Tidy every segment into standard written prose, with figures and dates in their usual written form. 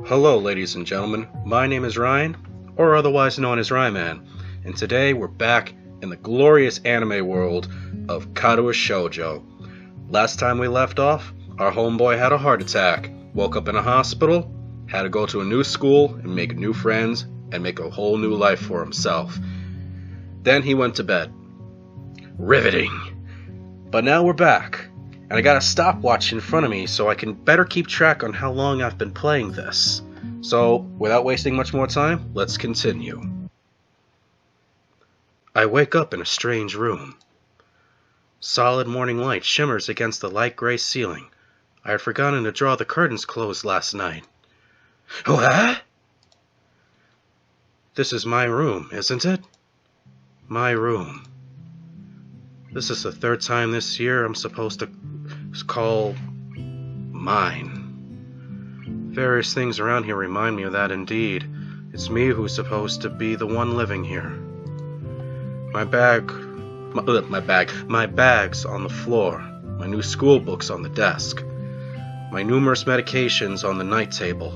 Hello ladies and gentlemen, my name is Ryan, or otherwise known as Ryman, and today we're back in the glorious anime world of Katawa Shoujo. Last time we left off, our homeboy had a heart attack, woke up in a hospital, had to go to a new school and make new friends and make a whole new life for himself. Then he went to bed. Riveting! But now we're back. And I got a stopwatch in front of me so I can better keep track on how long I've been playing this. So, without wasting much more time, let's continue. I wake up in a strange room. Solid morning light shimmers against the light gray ceiling. I had forgotten to draw the curtains closed last night. What? This is my room, isn't it? My room. This is the third time this year I'm supposed to call mine. Various things around here remind me of that indeed. It's me who's supposed to be the one living here. My bag's on the floor. My new school books on the desk. My numerous medications on the night table.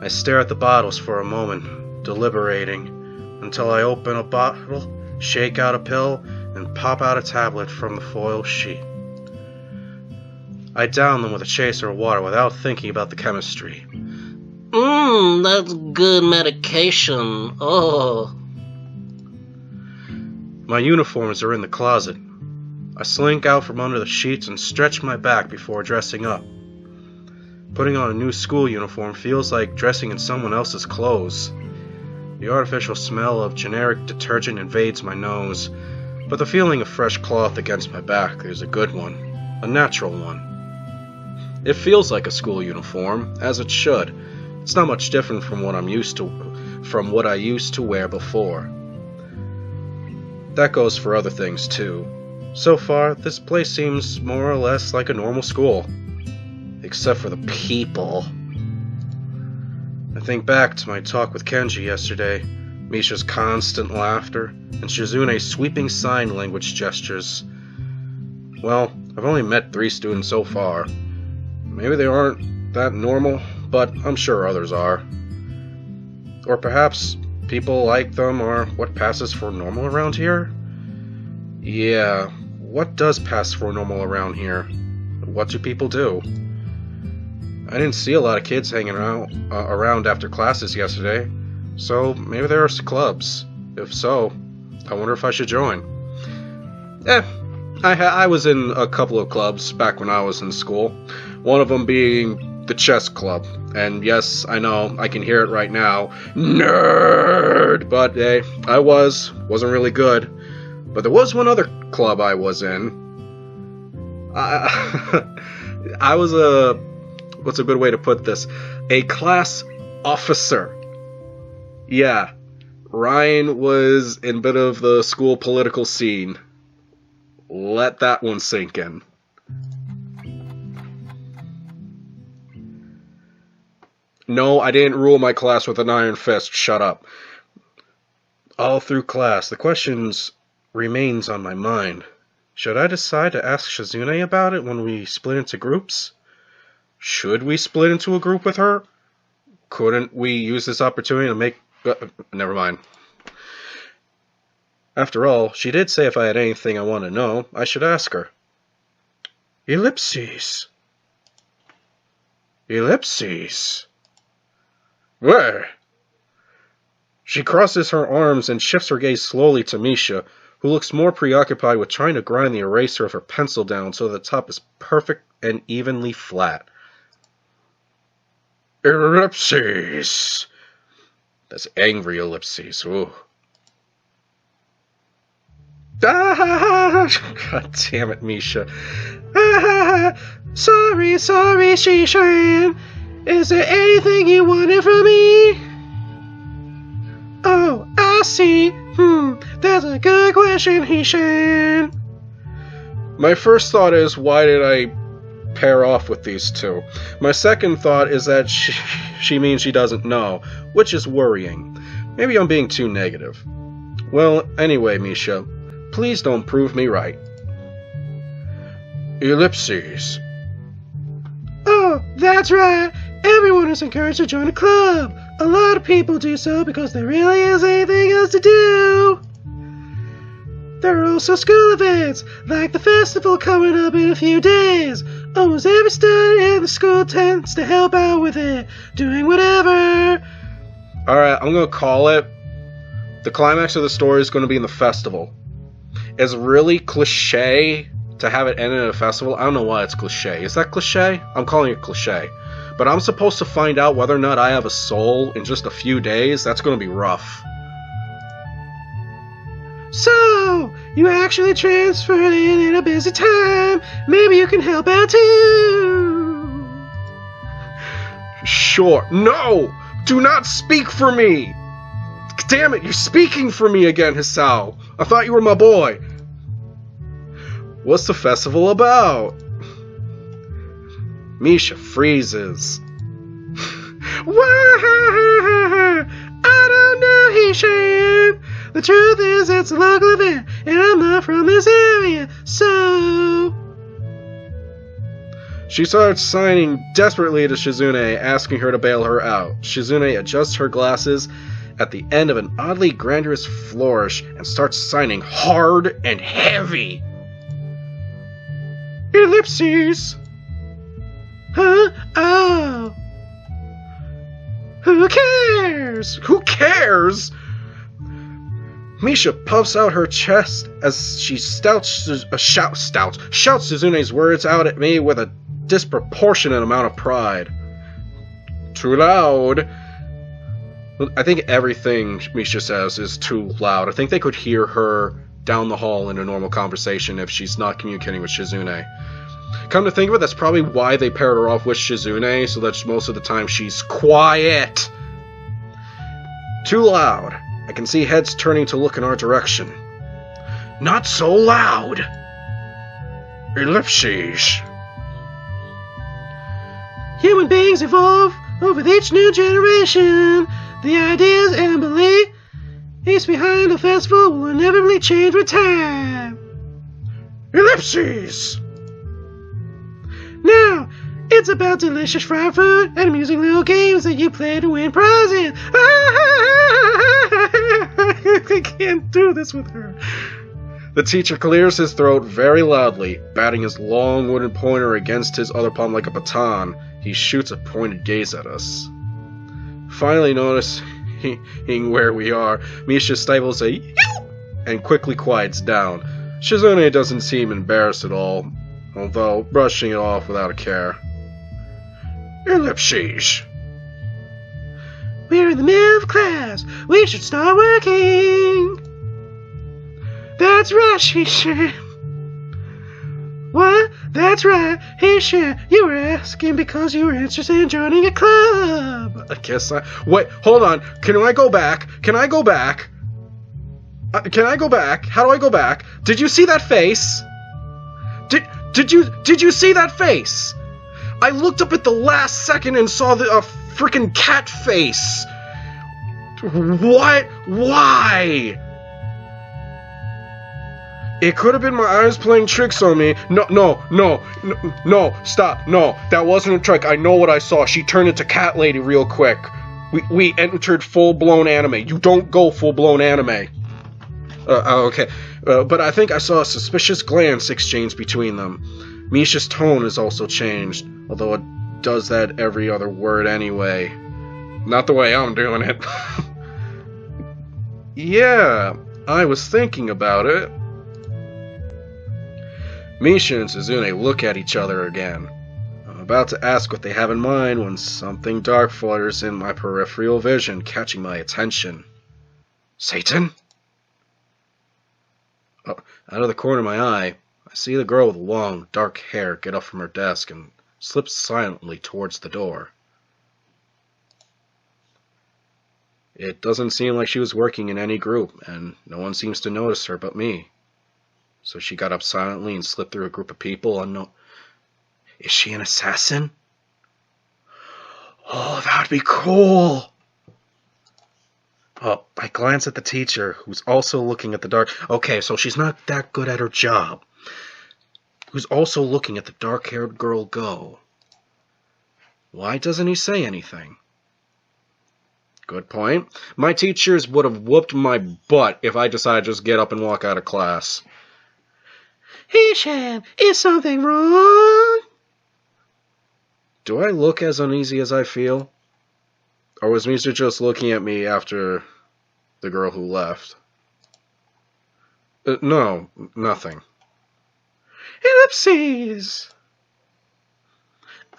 I stare at the bottles for a moment, deliberating, until I open a bottle, shake out a pill, and pop out a tablet from the foil sheet. I down them with a chaser of water without thinking about the chemistry. That's good medication. Oh. My uniforms are in the closet. I slink out from under the sheets and stretch my back before dressing up. Putting on a new school uniform feels like dressing in someone else's clothes. The artificial smell of generic detergent invades my nose, but the feeling of fresh cloth against my back is a good one, a natural one. It feels like a school uniform, as it should. It's not much different from what I used to wear before. That goes for other things too. So far, this place seems more or less like a normal school, except for the people. I think back to my talk with Kenji yesterday, Misha's constant laughter, and Shizune's sweeping sign language gestures. Well, I've only met 3 students so far. Maybe they aren't that normal, but I'm sure others are. Or perhaps people like them are what passes for normal around here? Yeah, what does pass for normal around here? What do people do? I didn't see a lot of kids hanging around after classes yesterday, so maybe there are clubs. If so, I wonder if I should join. I was in a couple of clubs back when I was in school. One of them being the chess club. And yes, I know, I can hear it right now. Nerd! But hey, I wasn't really good. But there was one other club I was in. I was what's a good way to put this? A class officer. Yeah, Ryan was in a bit of the school political scene. Let that one sink in. No, I didn't rule my class with an iron fist. Shut up. All through class, the questions remains on my mind. Should I decide to ask Shizune about it when we split into groups? Should we split into a group with her? Couldn't we use this opportunity to make... never mind. After all, she did say if I had anything I want to know, I should ask her. Ellipses. Ellipses. Where? She crosses her arms and shifts her gaze slowly to Misha, who looks more preoccupied with trying to grind the eraser of her pencil down so the top is perfect and evenly flat. Ellipses. That's angry ellipses. Ooh. God damn it, Misha. Sorry, Shishan. Is there anything you wanted from me? Oh, I see. That's a good question, Hishan. My first thought is, why did I pair off with these two? My second thought is that she means she doesn't know, which is worrying. Maybe I'm being too negative. Well, anyway, Misha, please don't prove me right. Ellipses. Oh, that's right. Everyone is encouraged to join a club. A lot of people do so because there really isn't anything else to do. There are also school events, like the festival coming up in a few days. Almost every student in the school tends to help out with it, doing whatever. Alright, I'm going to call it. The climax of the story is going to be in the festival. It's really cliche to have it end in a festival. I don't know why it's cliche. Is that cliche? I'm calling it cliche. But I'm supposed to find out whether or not I have a soul in just a few days. That's going to be rough. So, you actually transferred in a busy time. Maybe you can help out too. Sure. No! Do not speak for me! Damn it, you're speaking for me again, Hisao. I thought you were my boy. What's the festival about? Misha freezes. I don't know, Hishan. The truth is, it's a local event, and I'm not from this area, so... She starts signing desperately to Shizune, asking her to bail her out. Shizune adjusts her glasses at the end of an oddly grandiose flourish and starts signing hard and heavy. Ellipses. Huh? Oh. Who cares? Who cares? Misha puffs out her chest as she shouts Suzune's words out at me with a disproportionate amount of pride. Too loud. I think everything Misha says is too loud. I think they could hear her down the hall in a normal conversation if she's not communicating with Shizune. Come to think of it, that's probably why they paired her off with Shizune, so that most of the time she's quiet. Too loud. I can see heads turning to look in our direction. Not so loud. Ellipses. Human beings evolve with each new generation. The ideas and beliefs behind the festival will inevitably change with time. Ellipses. Now, it's about delicious fried food and amusing little games that you play to win prizes. I can't do this with her. The teacher clears his throat very loudly, batting his long wooden pointer against his other palm like a baton. He shoots a pointed gaze at us. Finally noticing where we are, Misha stifles a "Ew!" and quickly quiets down. Shizune doesn't seem embarrassed at all, although brushing it off without a care. Ellipses. We're in the middle of class. We should start working. That's right, Hishan. What? That's right, Hishan. You were asking because you were interested in joining a club. I guess I... Wait, hold on. Can I go back? Can I go back? Can I go back? How do I go back? Did you see that face? Did you see that face? I looked up at the last second and saw the freaking cat face. What? Why? It could have been my eyes playing tricks on me. No, stop. No, that wasn't a trick. I know what I saw. She turned into Cat Lady real quick. We entered full-blown anime. You don't go full-blown anime. Okay. But I think I saw a suspicious glance exchanged between them. Misha's tone has also changed, although it does that every other word anyway. Not the way I'm doing it. Yeah, I was thinking about it. Misha and Suzune look at each other again. I'm about to ask what they have in mind when something dark flutters in my peripheral vision, catching my attention. Satan? Oh, out of the corner of my eye, I see the girl with long, dark hair get up from her desk and slip silently towards the door. It doesn't seem like she was working in any group, and no one seems to notice her but me. So she got up silently and slipped through a group of people. Is she an assassin? Oh, that'd be cool! Oh, I glance at the teacher, who's also looking at the dark... Okay, so she's not that good at her job. Who's also looking at the dark-haired girl go. Why doesn't he say anything? Good point. My teachers would have whooped my butt if I decided to just get up and walk out of class. Hishan, is something wrong? Do I look as uneasy as I feel? Or was Misha just looking at me after the girl who left? No, nothing. Ellipses.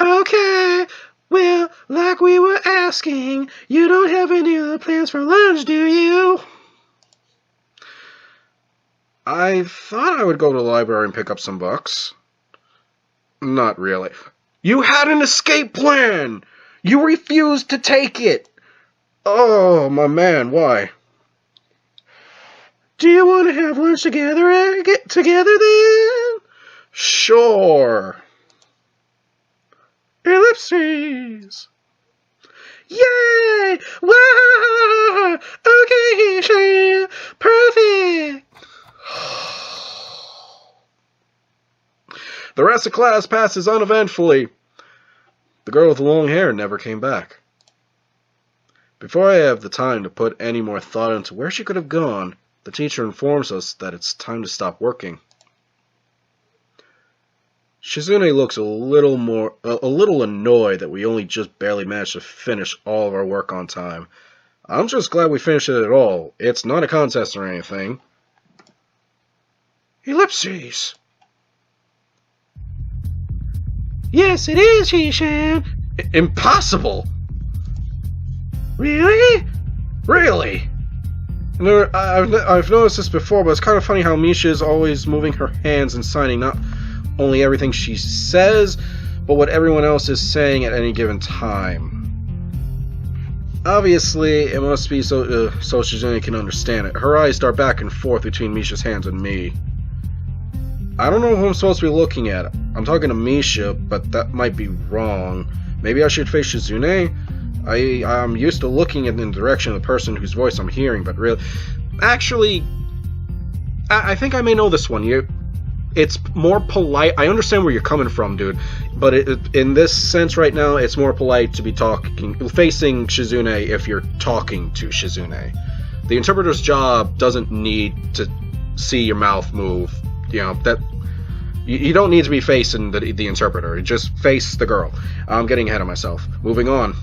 Okay, well, like we were asking, you don't have any other plans for lunch, do you? I thought I would go to the library and pick up some books. Not really. You had an escape plan! You refused to take it! Oh, my man, why? Do you want to have lunch together then? Sure. Ellipses. Yay! Wow! Okay, Hishan. Perfect! The rest of class passes uneventfully. The girl with the long hair never came back. Before I have the time to put any more thought into where she could have gone, the teacher informs us that it's time to stop working. Shizune looks a little annoyed that we only just barely managed to finish all of our work on time. I'm just glad we finished it at all. It's not a contest or anything. Ellipses. Yes, it is, Hishan. Impossible. Really? Really? I've noticed this before, but it's kind of funny how Misha is always moving her hands and signing not only everything she says, but what everyone else is saying at any given time. Obviously, it must be so Shizune can understand it. Her eyes dart back and forth between Misha's hands and me. I don't know who I'm supposed to be looking at. I'm talking to Misha, but that might be wrong. Maybe I should face Shizune? I'm used to looking in the direction of the person whose voice I'm hearing, but really... Actually, I think I may know this one. It's more polite. I understand where you're coming from, dude. But in this sense right now, it's more polite to be facing Shizune if you're talking to Shizune. The interpreter's job doesn't need to see your mouth move. You know, that you don't need to be facing the interpreter. Just face the girl. I'm getting ahead of myself. Moving on.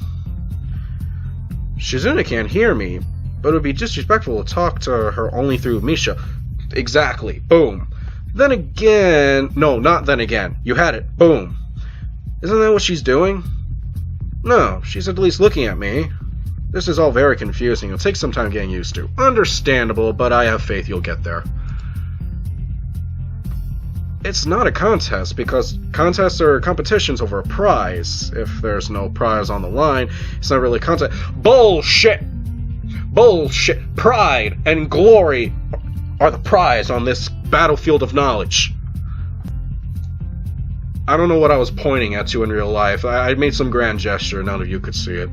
Shizune can't hear me, but it would be disrespectful to talk to her only through Misha. Exactly. Boom. Then again... No, not then again. You had it. Boom. Isn't that what she's doing? No, she's at least looking at me. This is all very confusing. It'll take some time getting used to. Understandable, but I have faith you'll get there. It's not a contest, because contests are competitions over a prize. If there's no prize on the line, it's not really a contest. Bullshit! Bullshit! Pride and glory are the prize on this battlefield of knowledge. I don't know what I was pointing at you in real life. I made some grand gesture, none of you could see it.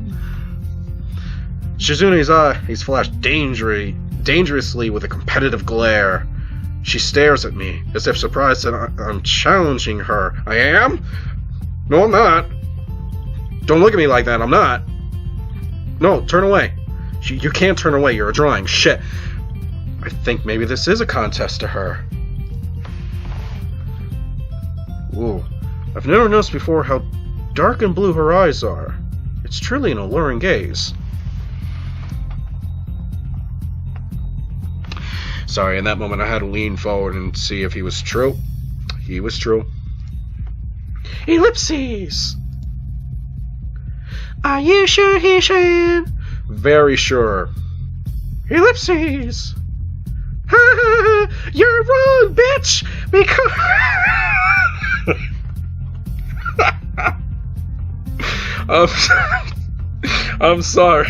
Shizune's eyes flash dangerously with a competitive glare. She stares at me, as if surprised that I'm challenging her. I am? No, I'm not. Don't look at me like that, I'm not. No, turn away. You can't turn away, you're a drawing. Shit. I think maybe this is a contest to her. Ooh. I've never noticed before how dark and blue her eyes are. It's truly an alluring gaze. Sorry, in that moment I had to lean forward and see if he was true. He was true. Ellipses! Are you sure, Hishan? Very sure. Ellipses! Ha ha ha! You're wrong, bitch! Because... I'm sorry.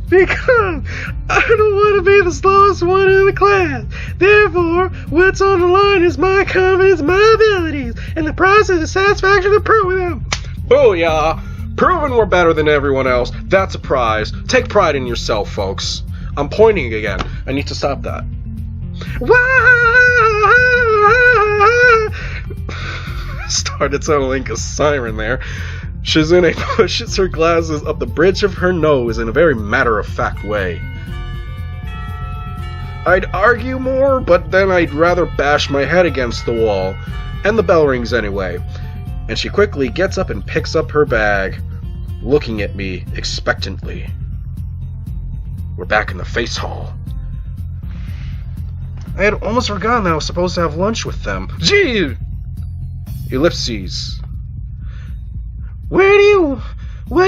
Because I don't want to be the slowest one in the class. Therefore, what's on the line is my confidence, my abilities, and the process of satisfaction of proving them. Booyah! Proving we're better than everyone else. That's a prize. Take pride in yourself, folks. I'm pointing again. I need to stop that. started sounding like a siren there. Shizune pushes her glasses up the bridge of her nose in a very matter-of-fact way. I'd argue more, but then I'd rather bash my head against the wall. And the bell rings anyway. And she quickly gets up and picks up her bag, looking at me expectantly. We're back in the face hall. I had almost forgotten that I was supposed to have lunch with them. Gee! Ellipses. What do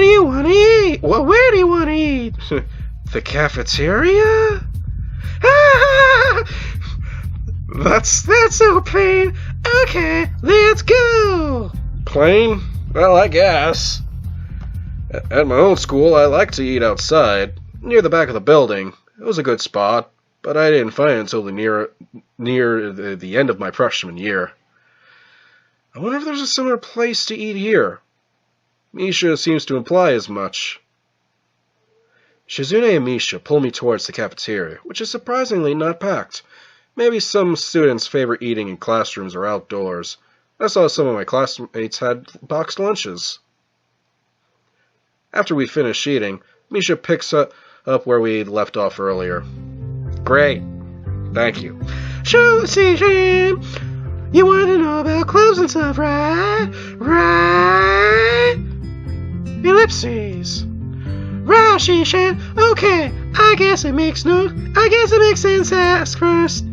you want to eat? Well, where do you want to eat? The cafeteria? That's so plain. Okay, let's go. Plain? Well, I guess. At my old school, I liked to eat outside, near the back of the building. It was a good spot, but I didn't find it until near the end of my freshman year. I wonder if there's a similar place to eat here. Misha seems to imply as much. Shizune and Misha pull me towards the cafeteria, which is surprisingly not packed. Maybe some students favor eating in classrooms or outdoors. I saw some of my classmates had boxed lunches. After we finish eating, Misha picks up where we left off earlier. Great. Thank you. Sure, Station. You want to know about clubs and stuff, right? Right? Ellipses. Right, Shishan. Okay, I guess it makes sense to ask first.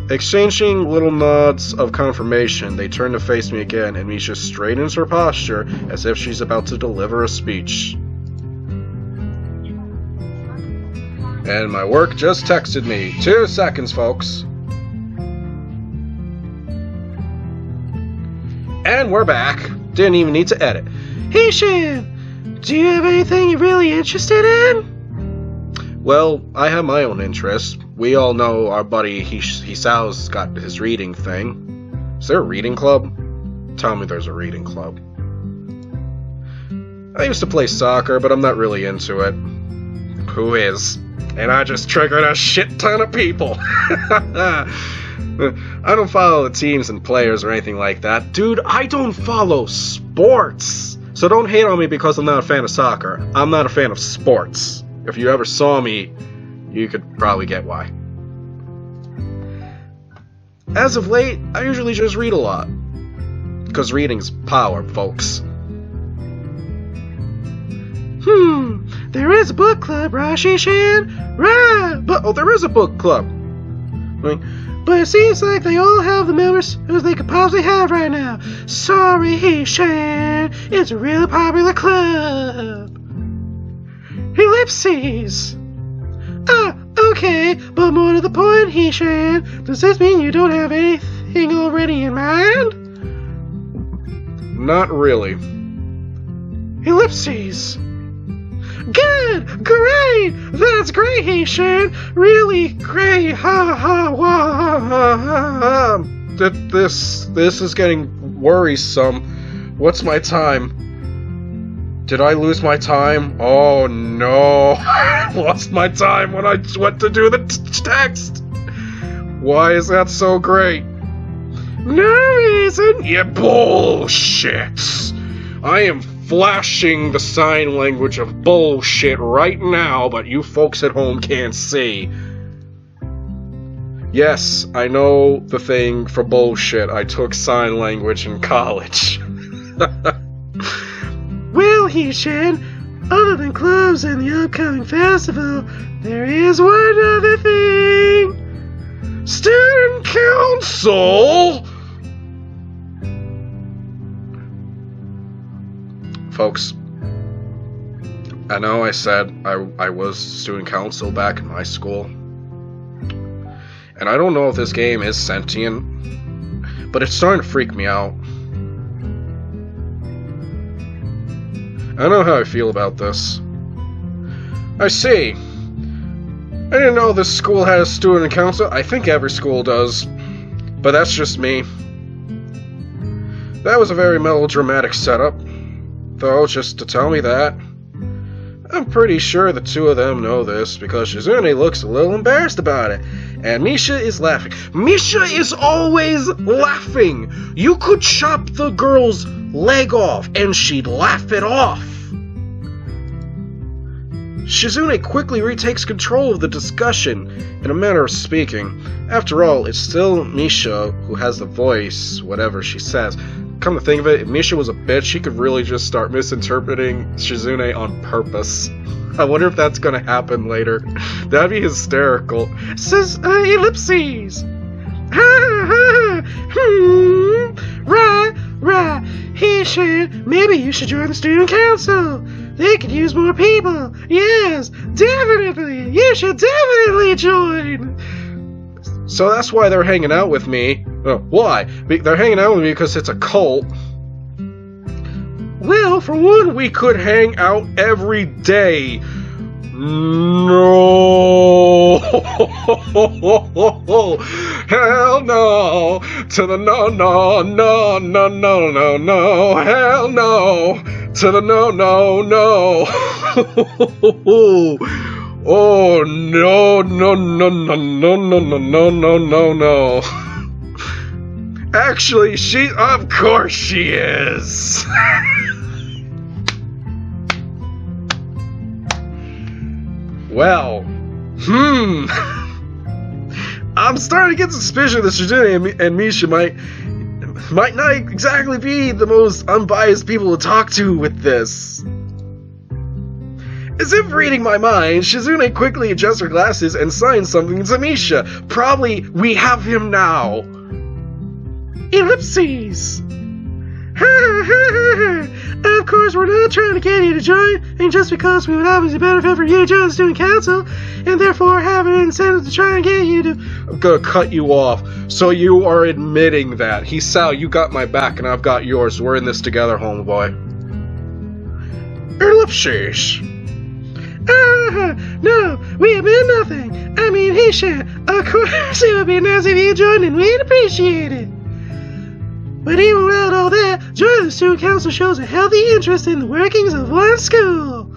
Exchanging little nods of confirmation, they turn to face me again, and Misha straightens her posture as if she's about to deliver a speech. And my work just texted me. 2 seconds, folks. And we're back. Didn't even need to edit. Hey, Shan, do you have anything you're really interested in? Well, I have my own interests. We all know our buddy Hisao's got his reading thing. Is there a reading club? Tell me there's a reading club. I used to play soccer, but I'm not really into it. Who is? And I just triggered a shit ton of people. I don't follow the teams and players or anything like that. Dude, I don't follow sports. So don't hate on me because I'm not a fan of soccer. I'm not a fan of sports. If you ever saw me, you could probably get why. As of late, I usually just read a lot. Because reading's power, folks. There is a book club, right, Shishan? Right! But, there is a book club. But it seems like they all have the members who they could possibly have right now. Sorry, Shishan. It's a really popular club. Ellipses. Okay, but more to the point, Hishan. Does this mean you don't have anything already in mind? Not really. Ellipses. Good! Great! That's great, Hishan! Really great! Ha ha ha ha ha! This is getting worrisome. What's my time? Did I lose my time? Oh no! I lost my time when I went to do the text! Why is that so great? No reason! Yeah, bullshit! I am flashing the sign language of bullshit right now, but you folks at home can't see. Yes, I know the thing for bullshit. I took sign language in college. Well, Hishan, other than clubs and the upcoming festival, there is one other thing. Student council! Folks, I know I said I was student council back in high school. And I don't know if this game is sentient, but it's starting to freak me out. I don't know how I feel about this. I see. I didn't know this school had a student council. I think every school does. But that's just me. That was a very melodramatic setup. Though, just to tell me that. I'm pretty sure the two of them know this, because Shizune looks a little embarrassed about it. And Misha is laughing. Misha is always laughing. You could chop the girl's leg off and she'd laugh it off. Shizune quickly retakes control of the discussion, in a manner of speaking. After all, it's still Misha who has the voice, whatever she says. Come to think of it, if Misha was a bitch, she could really just start misinterpreting Shizune on purpose. I wonder if that's gonna happen later. That'd be hysterical. Says, ellipses. Ha ha, right. He should, maybe you should join the student council. They could use more people. Yes, definitely. You should definitely join. So that's why they're hanging out with me. Why? They're hanging out with me because it's a cult. Well, for one, we could hang out every day. No. Hell no. To the no. Hell no. To the no. Oh, no. Actually, of course she is. Well, I'm starting to get suspicious that Shizune and Misha might not exactly be the most unbiased people to talk to with this. As if reading my mind, Shizune quickly adjusts her glasses and signs something to Misha. Probably, we have him now. Ellipses. Of course, we're not trying to get you to join, and just because we would obviously benefit from you to join the student council, and therefore have an incentive to try and get you to... I'm gonna cut you off. So you are admitting that. Hisao, you got my back and I've got yours. We're in this together, homeboy. Ellipses. No, we admit nothing. I mean, he should. Of course, it would be nice if you joined, and we'd appreciate it. But even without all that, joining the student council shows a healthy interest in the workings of one school.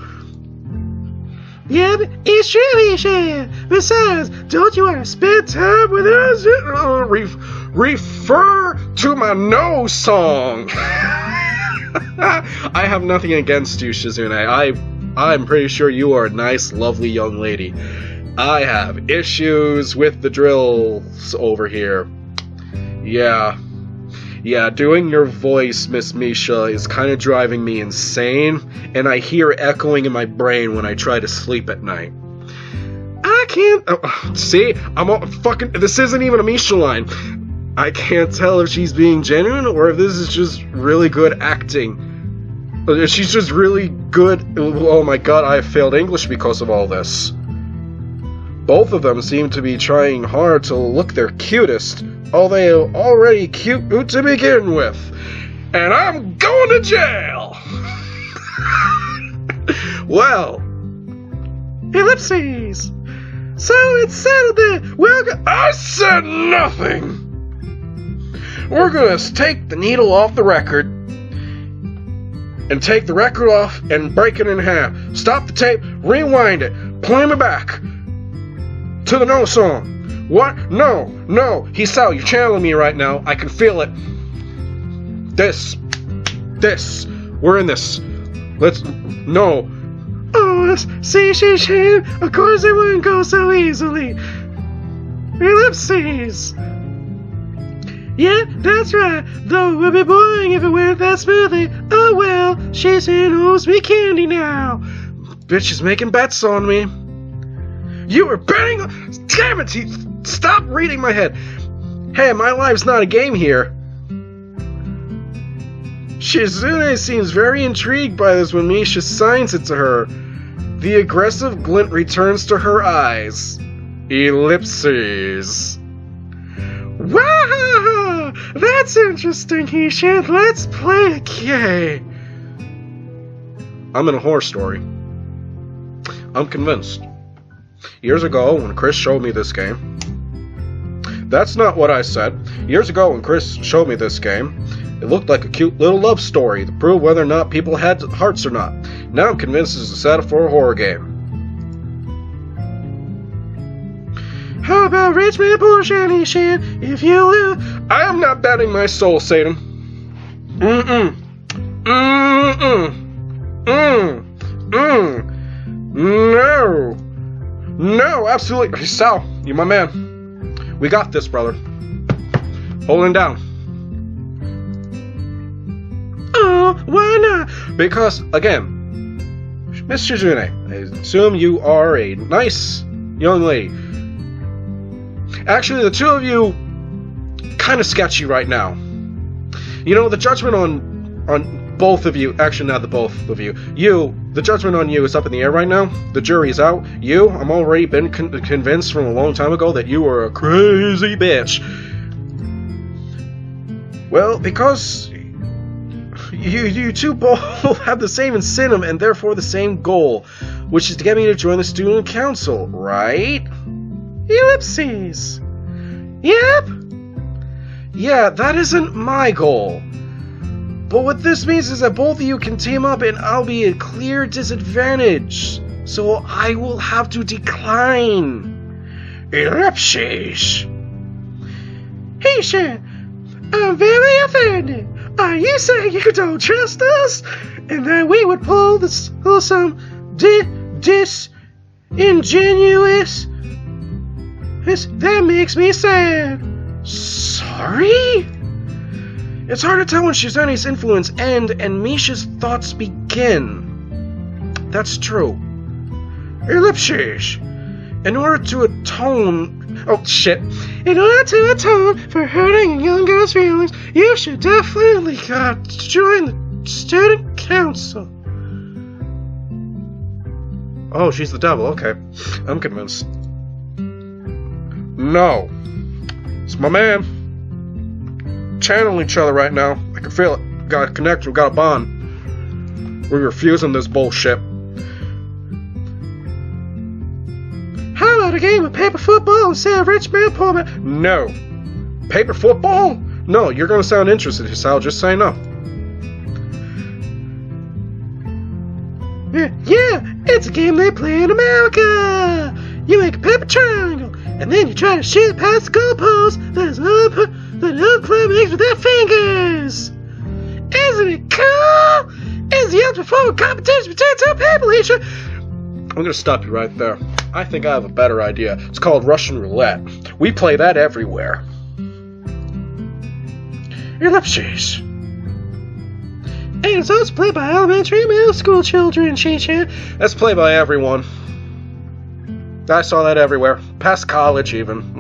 Yep, it's true, he should. Besides, don't you want to spend time with us? Refer to my no song. I have nothing against you, Shizune. I'm pretty sure you are a nice, lovely young lady. I have issues with the drills over here. Yeah, doing your voice, Miss Misha, is kind of driving me insane, and I hear echoing in my brain when I try to sleep at night. I can't... see? This isn't even a Misha line. I can't tell if she's being genuine or if this is just really good acting. She's just really good... Oh my god, I have failed English because of all this. Both of them seem to be trying hard to look their cutest, although they are already cute to begin with. And I'm going to jail! Well... Ellipses! So it's settled that I said nothing! We're gonna take the needle off the record, and take the record off and break it in half. Stop the tape, rewind it, play me back to the no song. What? No. Hisao, you're channeling me right now. I can feel it. This. We're in this. No. Oh, see, of course it wouldn't go so easily. Ellipses. Yeah, that's right. Though it would be boring if it went that smoothly. Oh well, Shizune owes me candy now. Bitch is making bets on me. You were betting... Damn it! Stop reading my head. Hey, my life's not a game here. Shizune seems very intrigued by this when Misha signs it to her. The aggressive glint returns to her eyes. Ellipses. Wow! That's interesting, Hishan. Let's play a game. I'm in a horror story. I'm convinced. Years ago, when Chris showed me this game... That's not what I said. Years ago, when Chris showed me this game, it looked like a cute little love story to prove whether or not people had hearts or not. Now I'm convinced it's a setup for a horror game. How about rich man, poor shiny shit? If you lose, I am not betting my soul, Satan. No, absolutely. Hey, Sal, you my man. We got this, brother. Holding down. Oh, why not? Because, again, Miss Shizune, I assume you are a nice young lady. Actually, the two of you kind of sketchy right now. You know, the judgment on both of you, actually not the both of you, the judgment on you is up in the air right now. The jury's out. I'm already been convinced from a long time ago that you were a crazy bitch. Well, because you two both have the same incentive and therefore the same goal, which is to get me to join the student council, right? Ellipses. Yep. Yeah, that isn't my goal. But what this means is that both of you can team up and I'll be at a clear disadvantage. So I will have to decline. Ellipses. Hey, Shan, I'm very offended. Are you saying you don't trust us? And that we would pull some disingenuous? That makes me sad. Sorry? It's hard to tell when Shizune's influence ends and Misha's thoughts begin. That's true. Ellipses. In order to atone... Oh, shit. In order to atone for hurting a young girl's feelings, you should definitely join the student council. Oh, she's the devil. Okay. I'm convinced. No. It's my man. Channeling each other right now. I can feel it. Got a connection. We got a bond. We're refusing this bullshit. How about a game of paper football instead of rich man, poor man? No. Paper football? No, you're going to sound interested, Sal. Just say no. Yeah, it's a game they play in America. You make a paper triangle, and then you try to shoot past the goalpost that another player makes with their fingers. Isn't it cool? It's the ultimate form of competition between two people, Alicia. I'm going to stop you right there. I think I have a better idea. It's called Russian roulette. We play that everywhere. Ellipses. And it's also played by elementary and middle school children, Chi-Chan. That's played by everyone. I saw that everywhere. Past college, even.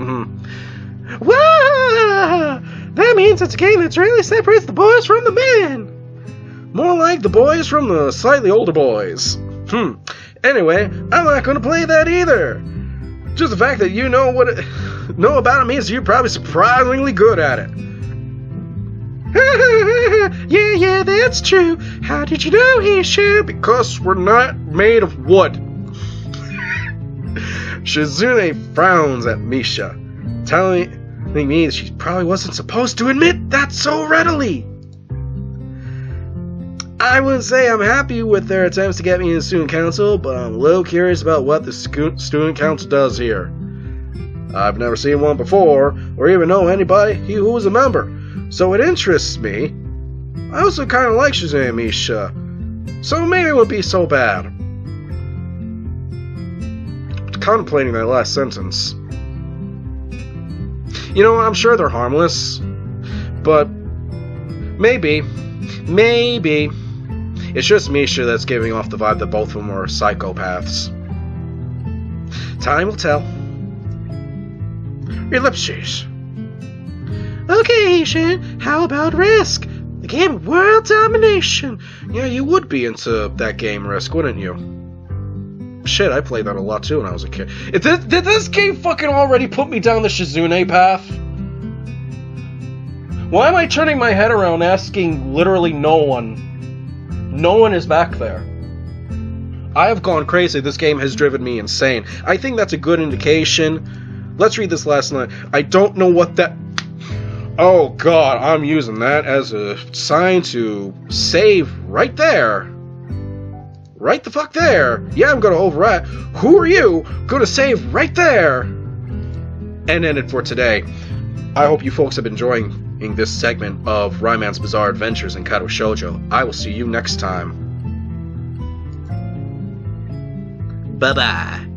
Wow! That means it's a game that really separates the boys from the men. More like the boys from the slightly older boys. Anyway, I'm not going to play that either. Just the fact that you know about it means you're probably surprisingly good at it. Yeah, that's true. How did you know, Hisha? Because we're not made of wood. Shizune frowns at Misha, telling me that she probably wasn't supposed to admit that so readily. I wouldn't say I'm happy with their attempts to get me in the student council, but I'm a little curious about what the student council does here. I've never seen one before, or even know anybody who was a member, so it interests me. I also kind of like Shizune and Misha, so maybe it wouldn't be so bad. Contemplating that last sentence. You know, I'm sure they're harmless, but maybe, it's just Misha that's giving off the vibe that both of them are psychopaths. Time will tell. Ellipses. Okay, Shan, how about Risk? The game of world domination. Yeah, you would be into that game, Risk, wouldn't you? Shit, I played that a lot too when I was a kid. Did this game fucking already put me down the Shizune path? Why am I turning my head around asking literally no one? No one is back there. I have gone crazy. This game has driven me insane. I think that's a good indication. Let's read this last line. I don't know what that... Oh god, I'm using that as a sign to save right there. Right the fuck there. Yeah, I'm gonna override. Who are you? Gonna save right there. and end it for today. I hope you folks have been enjoying this segment of Ryman's Bizarre Adventures in Katawa Shoujo. I will see you next time. Bye-bye.